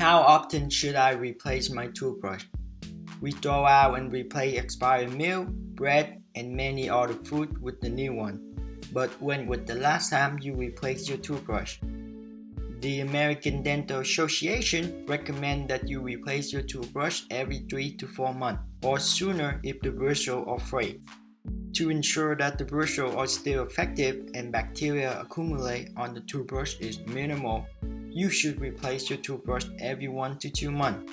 How often should I replace my toothbrush? We throw out and replace expired milk, bread, and many other food with the new one. But when was the last time you replaced your toothbrush? The American Dental Association recommends that you replace your toothbrush every 3 to 4 months, or sooner if the bristles are frayed. To ensure that the bristles are still effective and bacteria accumulate on the toothbrush is minimal, you should replace your toothbrush every 1 to 2 months.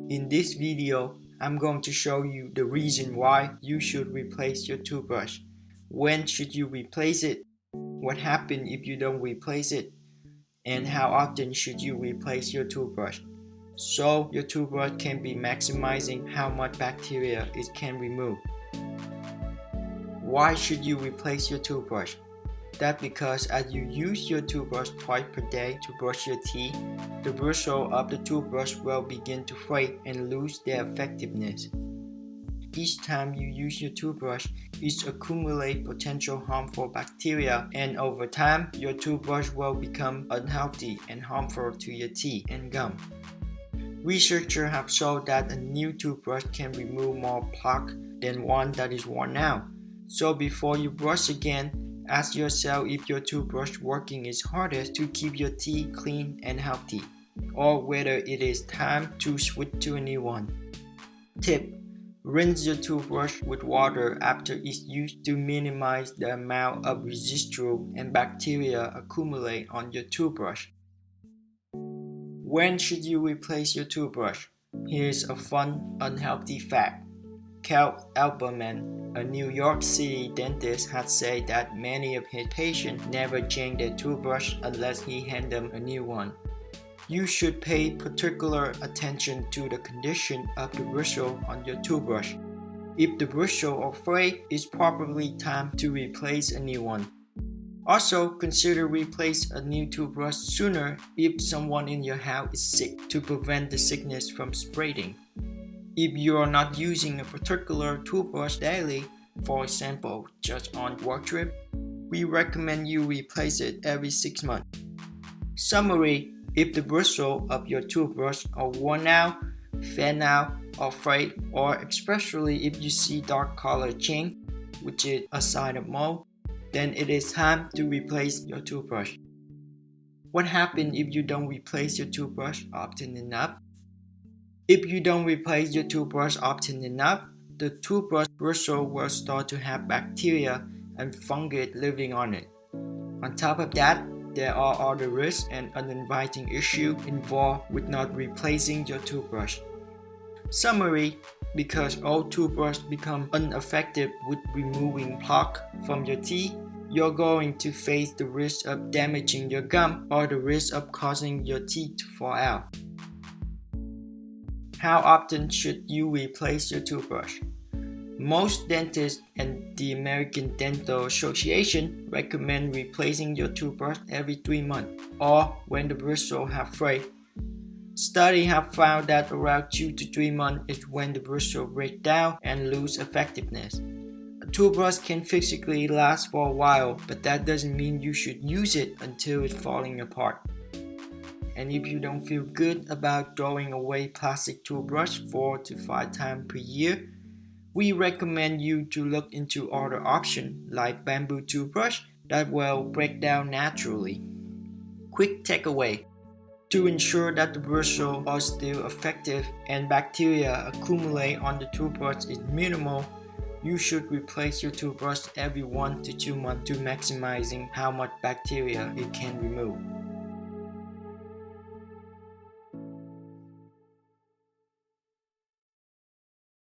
In this video, I'm going to show you the reason why you should replace your toothbrush. When should you replace it? What happens if you don't replace it? And how often should you replace your toothbrush? So your toothbrush can be maximizing how much bacteria it can remove. Why should you replace your toothbrush? That's because as you use your toothbrush twice per day to brush your teeth, the bristles of the toothbrush will begin to fray and lose their effectiveness. Each time you use your toothbrush, it accumulates potential harmful bacteria, and over time, your toothbrush will become unhealthy and harmful to your teeth and gum. Researchers have shown that a new toothbrush can remove more plaque than one that is worn out. So before you brush again, ask yourself if your toothbrush working its hardest to keep your teeth clean and healthy, or whether it is time to switch to a new one. Tip: rinse your toothbrush with water after it's used to minimize the amount of residual and bacteria accumulate on your toothbrush. When should you replace your toothbrush? Here's a fun, unhealthy fact. Cal Alberman, a New York City dentist, had said that many of his patients never change their toothbrush unless he hands them a new one. You should pay particular attention to the condition of the bristle on your toothbrush. If the bristle are frayed, it's probably time to replace a new one. Also, consider replace a new toothbrush sooner if someone in your house is sick to prevent the sickness from spreading. If you are not using a particular toothbrush daily, for example, just on work trip, we recommend you replace it every 6 months. Summary: if the bristles of your toothbrush are worn out, fan out, or frayed, or especially if you see dark color change, which is a sign of mold, then it is time to replace your toothbrush. What happens if you don't replace your toothbrush often enough? If you don't replace your toothbrush often enough, the toothbrush bristle will start to have bacteria and fungus living on it. On top of that, there are other risks and uninviting issues involved with not replacing your toothbrush. Summary: because old toothbrush become ineffective with removing plaque from your teeth, you're going to face the risk of damaging your gum or the risk of causing your teeth to fall out. How often should you replace your toothbrush? Most dentists and the American Dental Association recommend replacing your toothbrush every 3 months, or when the bristles have frayed. Studies have found that around 2 to 3 months is when the bristles break down and lose effectiveness. A toothbrush can physically last for a while, but that doesn't mean you should use it until it's falling apart. And if you don't feel good about throwing away plastic toothbrush 4 to 5 times per year, we recommend you to look into other options like bamboo toothbrush that will break down naturally. Quick takeaway: to ensure that the bristles are still effective and bacteria accumulate on the toothbrush is minimal, you should replace your toothbrush every 1 to 2 months to maximizing how much bacteria it can remove.